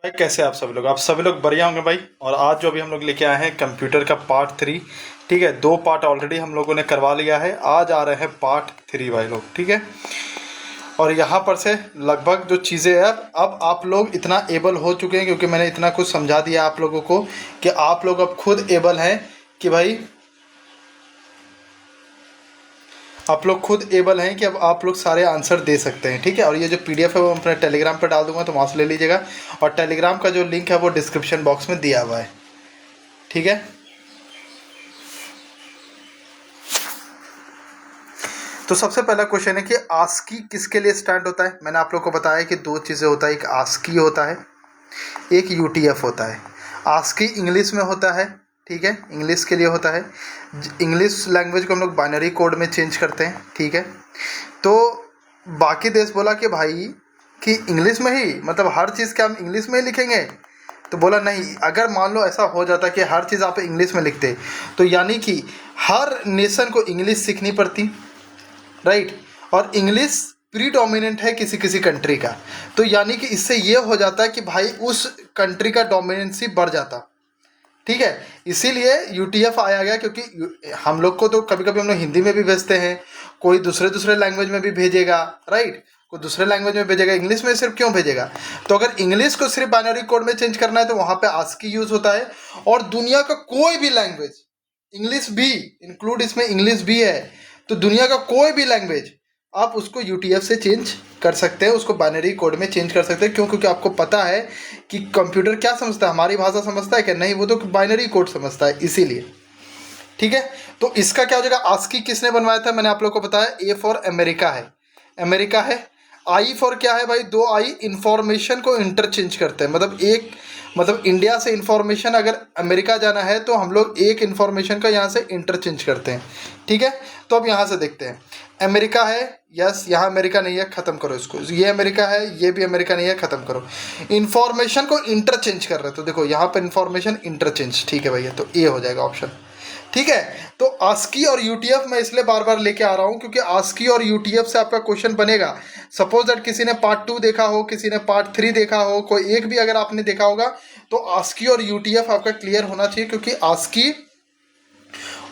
भाई कैसे आप सभी लोग बढ़िया होंगे भाई। और आज जो अभी हम लोग लेके आए हैं कंप्यूटर का पार्ट 3। ठीक है, 2 पार्ट ऑलरेडी हम लोगों ने करवा लिया है, आज आ रहे हैं पार्ट 3 भाई लोग। ठीक है, और यहाँ पर से लगभग जो चीज़ें हैं अब आप लोग इतना एबल हो चुके हैं क्योंकि मैंने इतना कुछ समझा दिया आप लोगों को कि आप लोग अब खुद एबल हैं कि भाई आप लोग खुद एबल हैं कि अब आप लोग सारे आंसर दे सकते हैं। ठीक है, और ये जो पीडीएफ है वो अपने टेलीग्राम पर डाल दूंगा, तो वहाँ से ले लीजिएगा। और टेलीग्राम का जो लिंक है वो डिस्क्रिप्शन बॉक्स में दिया हुआ है। ठीक है, तो सबसे पहला क्वेश्चन है कि आस्की किसके लिए स्टैंड होता है। मैंने आप लोग को बताया कि 2 चीज़ें होता है, एक आस्की होता है, एक यूटीएफ होता है। आस्की इंग्लिश में होता है, ठीक है, इंग्लिश के लिए होता है। इंग्लिश लैंग्वेज को हम लोग बाइनरी कोड में चेंज करते हैं। ठीक है, तो बाकी देश बोला कि भाई कि इंग्लिश में ही, मतलब हर चीज़ क्या हम इंग्लिश में ही लिखेंगे। तो बोला नहीं, अगर मान लो ऐसा हो जाता कि हर चीज़ आप इंग्लिश में लिखते तो यानी कि हर नेशन को इंग्लिश सीखनी पड़ती, राइट। और इंग्लिश प्रीडोमिनेंट है किसी किसी कंट्री का, तो यानी कि इससे ये हो जाता है कि भाई उस कंट्री का डोमिनेंसी बढ़ जाता। ठीक है, इसीलिए यूटीएफ आया गया, क्योंकि हम लोग को तो कभी कभी हम लोग हिंदी में भी भेजते हैं, कोई दूसरे दूसरे लैंग्वेज में भी भेजेगा, राइट, कोई दूसरे लैंग्वेज में भेजेगा, इंग्लिश में सिर्फ क्यों भेजेगा। तो अगर इंग्लिश को सिर्फ बाइनरी कोड में चेंज करना है तो वहाँ पे आस्की यूज़ होता है। और दुनिया का कोई भी लैंग्वेज, इंग्लिश भी इंक्लूड, इसमें इंग्लिश भी है, तो दुनिया का कोई भी लैंग्वेज आप उसको यूटीएफ से चेंज कर सकते हैं, उसको बाइनरी कोड में चेंज कर सकते हैं। क्यों? क्योंकि आपको पता है कि कंप्यूटर क्या समझता है, हमारी भाषा समझता है कि नहीं, वो तो बाइनरी कोड समझता है, इसीलिए। ठीक है, तो इसका क्या हो जाएगा, आस्की किसने बनवाया था, मैंने आप लोग को बताया, ए फॉर अमेरिका है, अमेरिका है। आई फॉर क्या है भाई, 2 आई इंफॉर्मेशन को इंटरचेंज करते हैं, मतलब एक, मतलब इंडिया से इंफॉर्मेशन अगर अमेरिका जाना है तो हम लोग एक इंफॉर्मेशन का यहाँ से इंटरचेंज करते हैं। ठीक है, तो अब यहाँ से देखते हैं, अमेरिका है, यस, यहाँ अमेरिका नहीं है, ख़त्म करो इसको, ये अमेरिका है, ये भी अमेरिका नहीं है, ख़त्म करो। इंफॉर्मेशन को इंटरचेंज कर रहे हैं, तो देखो यहाँ पर इंफॉर्मेशन इंटरचेंज, ठीक है भैया, तो ए हो जाएगा ऑप्शन। ठीक है, तो आस्की और यूटीएफ मैं इसलिए बार बार लेके आ रहा हूं क्योंकि आस्की और यूटीएफ से आपका क्वेश्चन बनेगा। सपोज दैट किसी ने पार्ट 2 देखा हो, किसी ने पार्ट 3 देखा हो, कोई एक भी अगर आपने देखा होगा, तो आस्की और यूटीएफ आपका क्लियर होना चाहिए, क्योंकि आस्की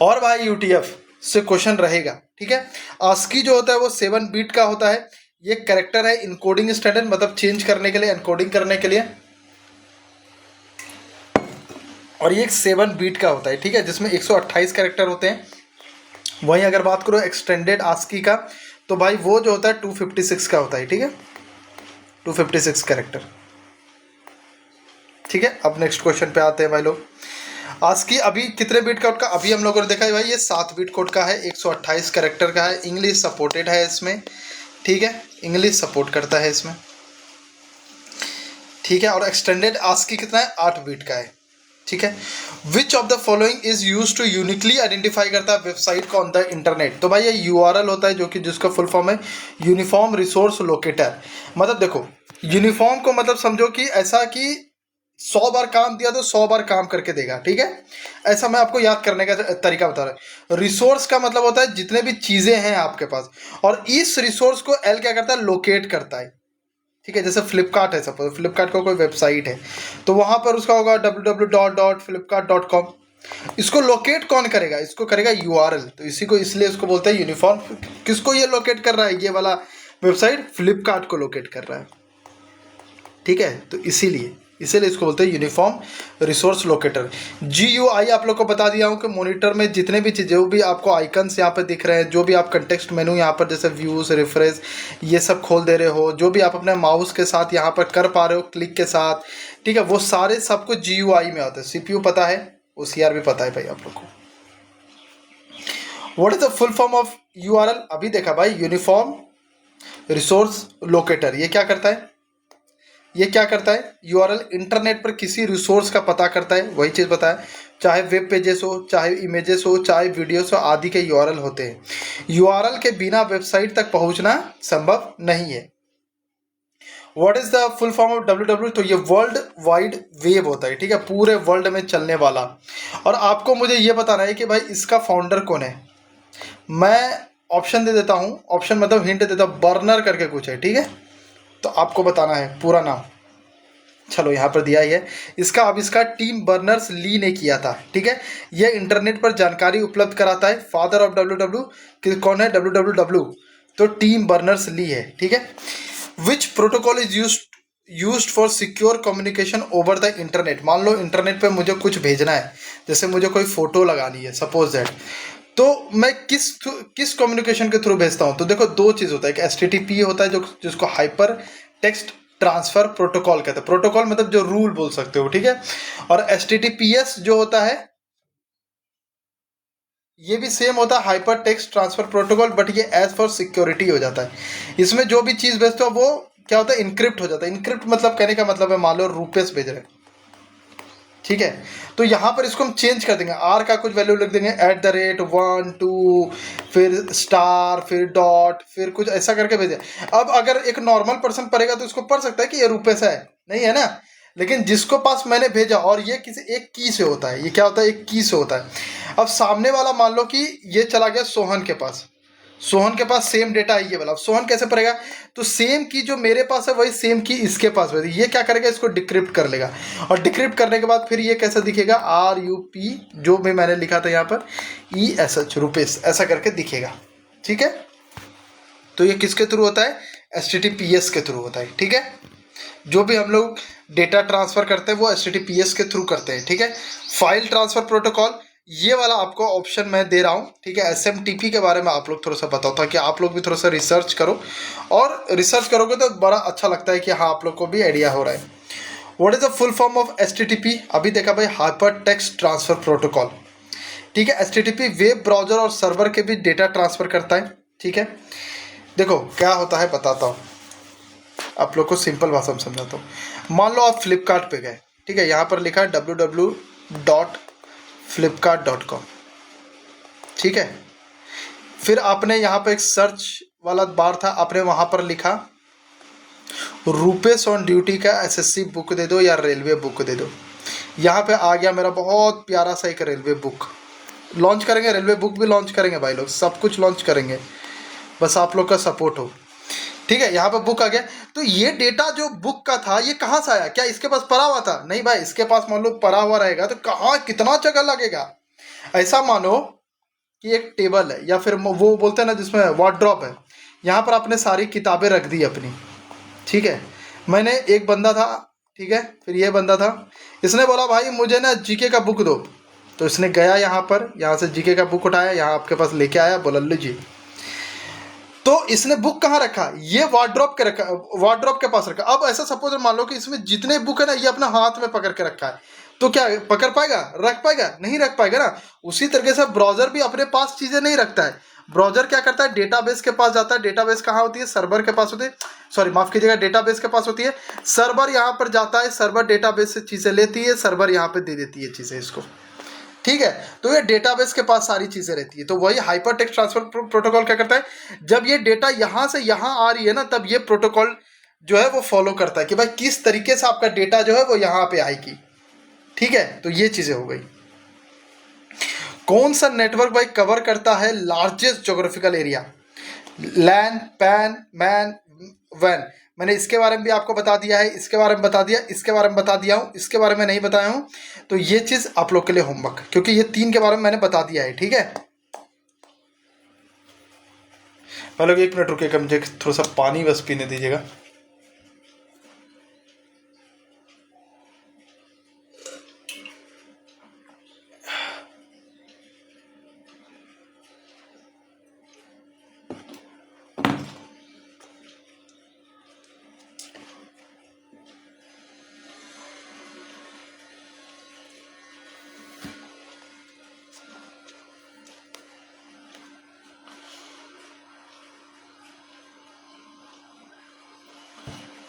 और भाई यूटीएफ से क्वेश्चन रहेगा। ठीक है, आस्की जो होता है वो 7 बीट का होता है। ये कैरेक्टर है इनकोडिंग स्टैंडर्ड, मतलब चेंज करने के लिए, एनकोडिंग करने के लिए, और ये 7 बीट का होता है। ठीक है, जिसमें 128 कैरेक्टर होते हैं। वहीं अगर बात करो एक्सटेंडेड आस्की का, तो भाई वो जो होता है 256 का होता है। ठीक है, 256 कैरेक्टर। ठीक है, अब नेक्स्ट क्वेश्चन पे आते हैं भाई लोग। आस्की अभी कितने बीट का का, अभी हम लोगों ने देखा है भाई, ये 7 बीट कोड का है, 128 कैरेक्टर का है, इंग्लिश सपोर्टेड है इसमें। ठीक है, इंग्लिश सपोर्ट करता है इसमें। ठीक है, और एक्सटेंडेड आस्की कितना है, 8 बीट का है। ठीक है, which of the following is use to uniquely identify करता है वेबसाइट को ऑन द इंटरनेट। तो भाई ये यूआरएल होता है, जो कि जिसका फुल फॉर्म है यूनिफॉर्म रिसोर्स लोकेटर। मतलब देखो, यूनिफॉर्म को मतलब समझो कि ऐसा कि 100 बार काम दिया तो 100 बार काम करके देगा। ठीक है, ऐसा मैं आपको याद करने का तरीका बता रहा हूँ। रिसोर्स का मतलब होता है जितने भी चीज़ें हैं आपके पास, और इस रिसोर्स को एल क्या करता है, लोकेट करता है। ठीक है, जैसे फ्लिपकार्ट है, सपोज फ्लिपकार्ट का कोई वेबसाइट है, तो वहाँ पर उसका होगा www.flipkart.com। इसको लोकेट कौन करेगा, इसको करेगा यूआरएल, तो इसी को इसलिए इसको बोलते हैं यूनिफॉर्म। किसको ये लोकेट कर रहा है, ये वाला वेबसाइट फ्लिपकार्ट को लोकेट कर रहा है। ठीक है, तो इसीलिए इसको बोलते हैं यूनिफॉर्म रिसोर्स लोकेटर। GUI आप लोग को बता दिया हूँ कि मॉनिटर में जितने भी चीज़ें, जो भी आपको आइकन्स यहाँ पर दिख रहे हैं, जो भी आप कंटेक्स्ट मेनू यहाँ पर जैसे व्यूज़, रिफ्रेश, ये सब खोल दे रहे हो, जो भी आप अपने माउस के साथ यहाँ पर कर पा रहे हो क्लिक के साथ, ठीक है, वो सारे सब कुछ GUI में आता है। CPU पता है, OCR भी पता है भाई आप लोग को। What is the full form of URL, अभी देखा भाई, यूनिफॉर्म रिसोर्स लोकेटर। ये क्या करता है, ये क्या करता है, यूआरएल इंटरनेट पर किसी रिसोर्स का पता करता है, वही चीज़ बताया, चाहे वेब पेजेस हो, चाहे इमेजेस हो, चाहे वीडियोस हो, आदि के यूआरएल होते हैं। यूआरएल के बिना वेबसाइट तक पहुंचना संभव नहीं है। What is the full form of www, तो ये वर्ल्ड वाइड वेब होता है। ठीक है, पूरे वर्ल्ड में चलने वाला। और आपको मुझे ये बताना है कि भाई इसका फाउंडर कौन है। मैं ऑप्शन दे देता हूँ, ऑप्शन मतलब हिंट देता हूँ, बर्नर करके कुछ है। ठीक है, तो आपको बताना है पूरा नाम। चलो यहाँ पर दिया ही है। इसका आविष्कार टिम बर्नर्स ली ने किया था, ठीक है। यह इंटरनेट पर जानकारी उपलब्ध कराता है। फादर ऑफ डब्ल्यू कौन है? डब्ल्यू, तो टिम बर्नर्स ली है, ठीक है। विच protocol is used for secure communication over the internet. मान लो इंटरनेट पे मुझे कुछ भेजना है, जैसे मुझे कोई फोटो लगानी है सपोज दैट, तो मैं किस कम्युनिकेशन के थ्रू भेजता हूँ? तो देखो दो चीज़ होता है, एक HTTP होता है जो जिसको हाइपर टेक्स्ट ट्रांसफर प्रोटोकॉल कहते हैं। प्रोटोकॉल मतलब जो रूल बोल सकते हो, ठीक है। और HTTPS जो होता है ये भी सेम होता है, hyper text transfer protocol, but ये एज फॉर सिक्योरिटी हो जाता है। इसमें जो भी चीज़ भेजते हो वो क्या होता है? इनक्रिप्ट हो जाता है। इनक्रिप्ट मतलब कहने का मतलब है, मान लो रुपीस भेज रहे हैं, ठीक है, तो यहाँ पर इसको हम चेंज कर देंगे, आर का कुछ वैल्यू लिख देंगे @1 2 फिर स्टार फिर डॉट फिर कुछ ऐसा करके भेजे। अब अगर एक नॉर्मल पर्सन पढ़ेगा तो इसको पढ़ सकता है कि ये रुपीस है, नहीं है ना। लेकिन जिसको पास मैंने भेजा, और ये किसी एक की से होता है, ये क्या होता है? एक की से होता है। अब सामने वाला मान लो कि ये चला गया सोहन के पास, सोहन के पास सेम डेटा है ये वाला। अब सोहन कैसे पढ़ेगा? तो सेम की जो मेरे पास है वही सेम की इसके पास है। ये क्या करेगा? इसको डिक्रिप्ट कर लेगा, और डिक्रिप्ट करने के बाद फिर ये कैसा दिखेगा? RUP जो भी मैंने लिखा था यहाँ पर ESH रुपीस ऐसा करके दिखेगा, ठीक है। तो ये किसके थ्रू होता है? HTTPS के थ्रू होता है, ठीक है। जो भी हम लोग डेटा ट्रांसफर करते हैं वो HTTPS के थ्रू करते हैं, ठीक है। फाइल ट्रांसफर प्रोटोकॉल ये वाला आपको ऑप्शन मैं दे रहा हूँ, ठीक है। SMTP के बारे में आप लोग थोड़ा सा बताओ, ताकि आप लोग भी थोड़ा सा रिसर्च करो, और रिसर्च करोगे तो बड़ा अच्छा लगता है कि हाँ आप लोग को भी आइडिया हो रहा है। What is the full form of HTTP? अभी देखा भाई, हाइपर टेक्स्ट ट्रांसफर प्रोटोकॉल, ठीक है। HTTP वेब ब्राउजर और सर्वर के भी डेटा ट्रांसफर करता है, ठीक है। देखो क्या होता है बताता हूँ आप लोग को, सिंपल भाषा में समझाता हूँ। मान लो आप फ्लिपकार्ट पे गए, ठीक है, यहाँ पर लिखा है www.flipkart.com, ठीक है। फिर आपने यहाँ पर एक सर्च वाला बार था, आपने वहाँ पर लिखा रुपीस ऑन ड्यूटी का SSC बुक दे दो या रेलवे बुक दे दो। यहाँ पे आ गया मेरा बहुत प्यारा सा एक रेलवे बुक। लॉन्च करेंगे, रेलवे बुक भी लॉन्च करेंगे भाई लोग, सब कुछ लॉन्च करेंगे, बस आप लोग का सपोर्ट हो, ठीक है। यहाँ पे बुक आ गया। तो ये डेटा जो बुक का था ये कहाँ से आया? क्या इसके पास पड़ा हुआ था? नहीं भाई, इसके पास मान लो पड़ा हुआ रहेगा तो कहाँ कितना जगह लगेगा। ऐसा मानो कि एक टेबल है, या फिर वो बोलते हैं ना जिसमें वार्डरोब है, यहाँ पर आपने सारी किताबें रख दी अपनी, ठीक है। मैंने एक बंदा था, ठीक है, फिर ये बंदा था, इसने बोला भाई मुझे ना GK का बुक दो। तो इसने गया यहाँ पर, यहाँ से GK का बुक उठाया, यहाँ आपके पास लेके आया, बोला लो जी। तो इसने बुक कहाँ रखा? ये वार्डरोब के रखा, वार्डरोब के पास रखा। अब ऐसा सपोज मान लो कि इसमें जितने बुक है ना ये अपना हाथ में पकड़ के रखा है, तो क्या पकड़ पाएगा? रख पाएगा? नहीं रख पाएगा ना। उसी तरीके से ब्राउजर भी अपने पास चीजें नहीं रखता है। ब्राउजर क्या करता है? डेटाबेस के पास जाता है। डेटाबेस कहाँ होती है? सर्वर के पास होती है, सॉरी माफ कीजिएगा, डेटाबेस के पास होती है। सर्वर यहाँ पर जाता है, सर्वर डेटाबेस से चीजें लेती है, सर्वर यहाँ पे दे देती है चीजें इसको, ठीक है। तो ये डेटाबेस के पास सारी चीजें रहती है। तो वही हाइपर टेक्स्ट ट्रांसफर प्रोटोकॉल क्या करता है? जब ये डेटा यहाँ से यहाँ आ रही है ना, तब ये प्रोटोकॉल जो है वो फॉलो करता है कि भाई किस तरीके से आपका डेटा जो है वो यहाँ पे आएगी, ठीक है। तो ये चीजें हो गई। कौन सा नेटवर्क भाई कवर करता है लार्जेस्ट ज्योग्राफिकल एरिया? लैन, पैन, मैन, वैन। मैंने इसके बारे में भी आपको बता दिया है, इसके बारे में बता दिया, इसके बारे में बता दिया हूँ, इसके बारे में नहीं बताया हूँ। तो ये चीज़ आप लोग के लिए होमवर्क, क्योंकि ये 3 के बारे में मैंने बता दिया है, ठीक है। लोग 1 मिनट रुकिएगा, मुझे थोड़ा सा पानी बस पीने दीजिएगा।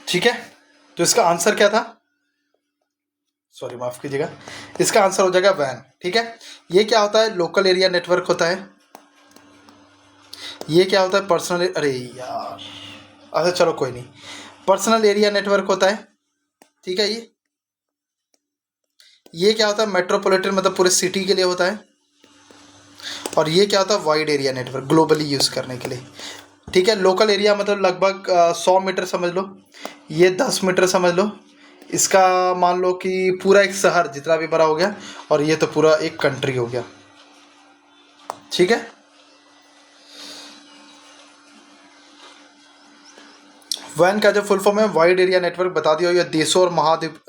ठीक है, तो इसका आंसर क्या था? सॉरी माफ कीजिएगा, इसका आंसर हो जाएगा वैन, ठीक है। ये क्या होता है? लोकल एरिया नेटवर्क होता है। ये क्या होता है? पर्सनल, अरे यार, अच्छा चलो कोई नहीं, पर्सनल एरिया नेटवर्क होता है, ठीक है। ये क्या होता है? मेट्रोपॉलिटन, मतलब पूरे सिटी के लिए होता है। और ये क्या होता है? Wide area network, globally use करने के लिए, ठीक है। लोकल एरिया मतलब लगभग 100 मीटर समझ लो, ये 10 मीटर समझ लो, इसका मान लो कि पूरा एक शहर जितना भी बड़ा हो गया, और ये तो पूरा एक कंट्री हो गया। ठीक है, वैन का जो फुल फॉर्म है वाइड एरिया नेटवर्क, बता दिया, यह देशों और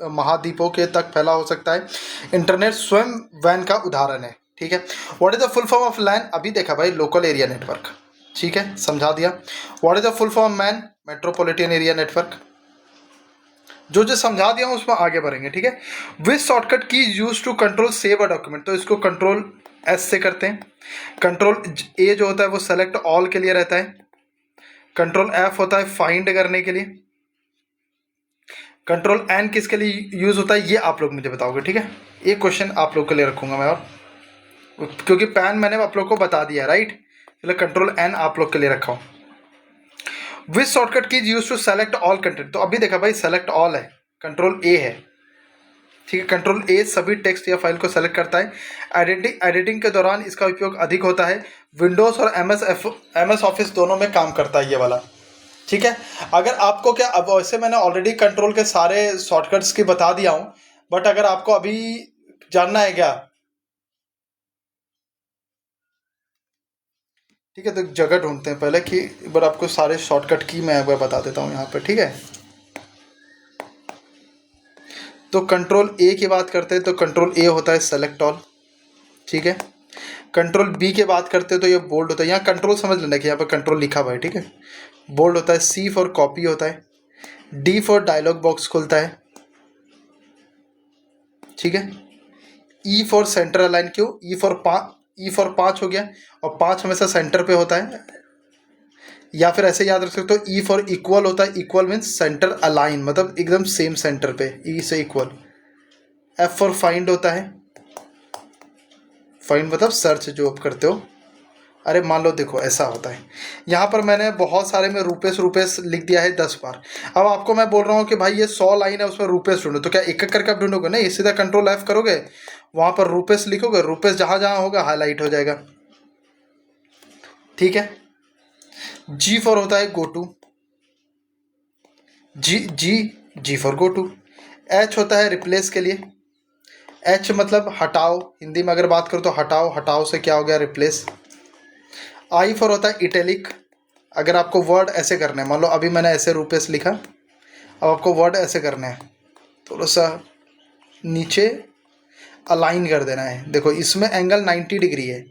महाद्वीपों के तक फैला हो सकता है। इंटरनेट स्वयं वैन का उदाहरण है। ठीक है, what is the full form of LAN, अभी देखा भाई, लोकल एरिया नेटवर्क। ठीक है, समझा दिया। What is the full form man, metropolitan area network. जो जो समझा दिया हूँ उसमें आगे बढ़ेंगे। ठीक है, which shortcut key use to control save a document, तो इसको कंट्रोल एस से करते हैं। कंट्रोल ए जो होता है वो सेलेक्ट ऑल के लिए रहता है। कंट्रोल एफ होता है फाइंड करने के लिए। कंट्रोल एन किसके लिए यूज होता है ये आप लोग मुझे बताओगे। ठीक है, एक क्वेश्चन आप लोग के लिए रखूंगा मैं, और क्योंकि पैन मैंने आप लोग को बता दिया, राइट, इसलिए कंट्रोल एन आप लोग के लिए रखा हूं। Which shortcut key use to select all content, तो अभी देखा भाई सेलेक्ट ऑल है, कंट्रोल ए है। ठीक है, कंट्रोल ए सभी टेक्स्ट या फाइल को सेलेक्ट करता है। एडिटिंग के दौरान इसका उपयोग अधिक होता है। विंडोज और एमएस ऑफिस दोनों में काम करता है ये वाला। ठीक है, अगर आपको क्या, अब वैसे मैंने ऑलरेडी कंट्रोल के सारे शॉर्टकट्स की बता दिया हूं, बट अगर आपको अभी जानना है क्या, ठीक है, तो एक जगह ढूंढते हैं पहले कि एक बार आपको सारे शॉर्टकट की मैं एक बार बता देता हूं यहाँ पर। ठीक है, तो कंट्रोल ए की बात करते हैं तो कंट्रोल ए होता है सेलेक्ट ऑल। ठीक है, कंट्रोल बी की बात करते हैं तो ये बोल्ड होता है, यहाँ कंट्रोल समझ लेना कि यहाँ पर कंट्रोल लिखा हुआ है। ठीक है, बोल्ड होता है। सी फॉर कॉपी होता है। डी फॉर डायलॉग बॉक्स खुलता है। ठीक है, ई फॉर सेंटर अलाइन, क्यों, ई फॉर 5 हो गया, और 5 हमेशा सेंटर पे होता है। या फिर ऐसे याद रख सकते हो, ई फॉर इक्वल होता है। इक्वल मीन्स सेंटर अलाइन, मतलब एकदम सेम सेंटर पे, ई से इक्वल। एफ फॉर फाइंड होता है। फाइंड मतलब सर्च जो आप करते हो। अरे मान लो देखो ऐसा होता है, यहाँ पर मैंने बहुत सारे में रुपेश रुपेश लिख दिया है 10 बार। अब आपको मैं बोल रहा हूँ कि भाई ये 100 लाइन है उसमें रुपेश ढूंढो, तो क्या एक एक करके आप ढूंढोगे? नहीं, सीधा कंट्रोल एफ करोगे, वहाँ पर रुपेश लिखोगे, रुपेश जहाँ जहाँ होगा हाईलाइट हो जाएगा। ठीक है, जी फॉर होता है go to. G for go to. H होता है रिप्लेस के लिए। एच मतलब हटाओ, हिंदी में अगर बात करो तो हटाओ, हटाओ से क्या हो गया, रिप्लेस। आई फॉर होता है इटैलिक। अगर आपको वर्ड ऐसे करने हैं, मान लो अभी मैंने ऐसे रुपेश लिखा, अब आपको वर्ड ऐसे करने हैं, थोड़ा सा नीचे अलाइन कर देना है। देखो इसमें एंगल 90 डिग्री है,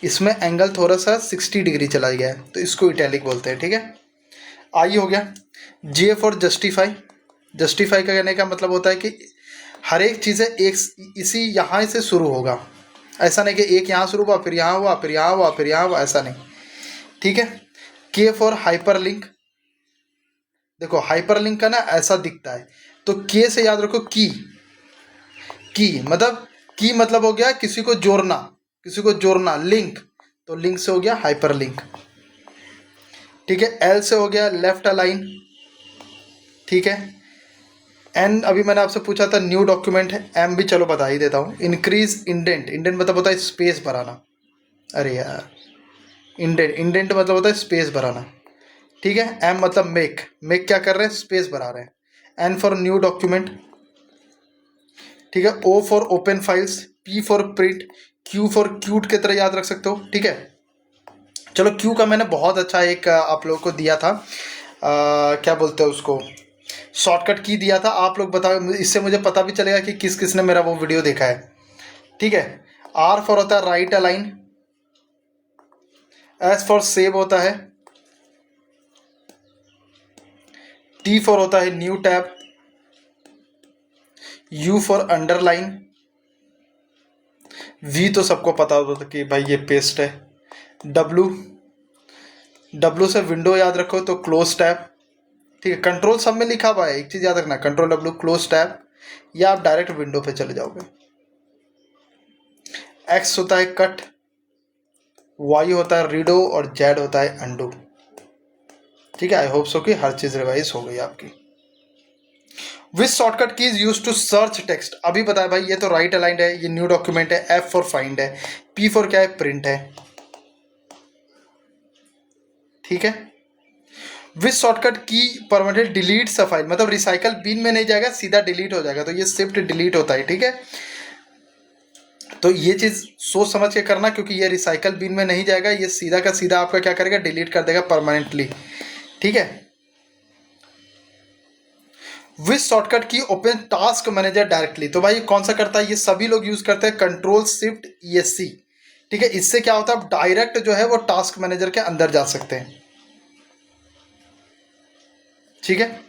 इसमें एंगल थोड़ा सा 60 डिग्री चला गया है, तो इसको इटैलिक बोलते हैं। ठीक है, आई हो गया। J for justify. जस्टिफाई का कहने का मतलब होता है कि हर एक चीज़ें एक इसी यहाँ से शुरू होगा, ऐसा नहीं कि एक यहाँ शुरू हुआ फिर यहाँ हुआ फिर यहाँ हुआ फिर यहाँ हुआ, ऐसा नहीं। ठीक है, के फॉर हाइपर लिंक। देखो हाइपर लिंक का ना ऐसा दिखता है, तो के से याद रखो की। की मतलब हो गया किसी को जोड़ना, किसी को जोड़ना, लिंक, तो लिंक से हो गया हाइपर लिंक। ठीक है, एल से हो गया लेफ्ट अलाइन। ठीक है, एन अभी मैंने आपसे पूछा था न्यू डॉक्यूमेंट है। एम भी चलो बता ही देता हूँ, इंक्रीज इंडेंट। इंडेंट मतलब होता है स्पेस भराना। अरे यार, इंडेंट मतलब होता है स्पेस भराना। ठीक है, एम मतलब मेक। मेक क्या कर रहे हैं, स्पेस भरा रहे हैं। N for new document. ठीक है, O for open files. P for print. Q for cute की तरह याद रख सकते हो। ठीक है, चलो क्यू का मैंने बहुत अच्छा एक आप लोगों को दिया था, क्या बोलते हैं उसको, शॉर्टकट की दिया था। आप लोग बताओ, इससे मुझे पता भी चलेगा कि किस किसने मेरा वो वीडियो देखा है। ठीक है, आर फॉर होता है right align. S for save होता है। टी फॉर होता है new tab. U for underline. V तो सबको पता होता कि भाई ये पेस्ट है। डब्लू से विंडो याद रखो तो क्लोज टैब। ठीक है, कंट्रोल सब में लिखा हुआ है, एक चीज़ याद रखना, कंट्रोल डब्लू क्लोज टैब, या आप डायरेक्ट विंडो पे चले जाओगे। एक्स होता है कट। वाई होता है रीडो, और जेड होता है अंडू। ठीक है, आई होप सो कि हर चीज़ रिवाइज हो गई आपकी। Which shortcut key is use to search text, अभी बताया भाई, ये तो राइट अलाइंड है, ये न्यू डॉक्यूमेंट है। एफ फॉर फाइंड है। पी फॉर क्या है, प्रिंट है। ठीक है, which shortcut key permanent delete file, मतलब रिसाइकल बिन में नहीं जाएगा, सीधा डिलीट हो जाएगा, तो ये शिफ्ट डिलीट होता है, ठीक है। तो ये चीज़ सोच समझ के करना, क्योंकि ये रिसाइकल बिन में नहीं जाएगा, ये सीधा का सीधा आपका क्या करेगा, डिलीट कर देगा परमानेंटली, ठीक है। विच शॉर्टकट की ओपन टास्क मैनेजर डायरेक्टली, तो भाई कौन सा करता है, ये सभी लोग यूज करते हैं, कंट्रोल शिफ्ट ESC, ठीक है। इससे क्या होता है, आप डायरेक्ट जो है वो टास्क मैनेजर के अंदर जा सकते हैं, ठीक है।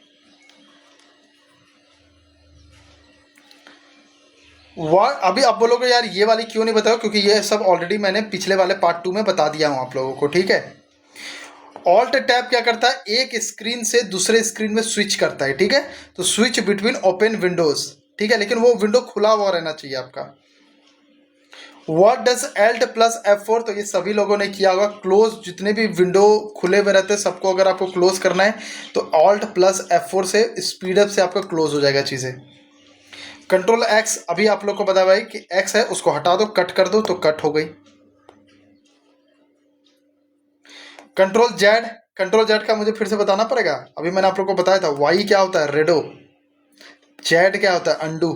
अभी आप बोलोगे यार ये वाली क्यों नहीं बताओ, क्योंकि ये सब ऑलरेडी मैंने पिछले वाले पार्ट 2 में बता दिया हूं आप लोगों को, ठीक है। ऑल्ट टैब क्या करता है, एक स्क्रीन से दूसरे स्क्रीन में स्विच करता है, ठीक है। तो स्विच बिटवीन ओपन विंडोज, ठीक है, लेकिन वो विंडो खुला हुआ रहना चाहिए आपका। व्हाट डज Alt + F4, तो ये सभी लोगों ने किया होगा, क्लोज, जितने भी विंडो खुले हुए रहते हैं सबको अगर आपको क्लोज करना है तो Alt + F4 से स्पीडअप से आपका क्लोज हो जाएगा चीज़ें। कंट्रोल X, अभी आप लोग को बता भाई कि X है उसको हटा दो, कट कर दो, तो कट हो गई। कंट्रोल Z का मुझे फिर से बताना पड़ेगा, अभी मैंने आप लोग को बताया था। Y क्या होता है, रेडो। Z क्या होता है, अंडू,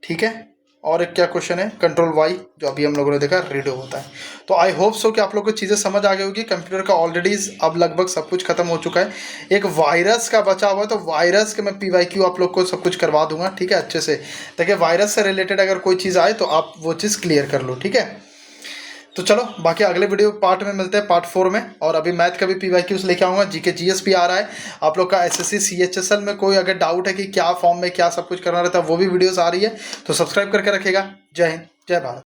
ठीक है। और एक क्या क्वेश्चन है, कंट्रोल Y, जो अभी हम लोगों ने देखा रीडो होता है। तो आई होप सो कि आप लोग को चीज़ें समझ आ गई होगी। कंप्यूटर का ऑलरेडी अब लगभग सब कुछ खत्म हो चुका है, एक वायरस का बचा हुआ है, तो वायरस के मैं PYQ आप लोग को सब कुछ करवा दूंगा, ठीक है, अच्छे से, ताकि वायरस से रिलेटेड अगर कोई चीज़ आए तो आप वो चीज़ क्लियर कर लो, ठीक है। तो चलो बाकी अगले वीडियो पार्ट में मिलते हैं, पार्ट 4 में। और अभी मैथ का भी PYQs लेके आऊँगा, GK GS भी आ रहा है। आप लोग का SSC CHSL में कोई अगर डाउट है कि क्या फॉर्म में क्या सब कुछ करना रहता है, वो भी वीडियोस आ रही है, तो सब्सक्राइब करके रखेगा। जय हिंद, जय भारत।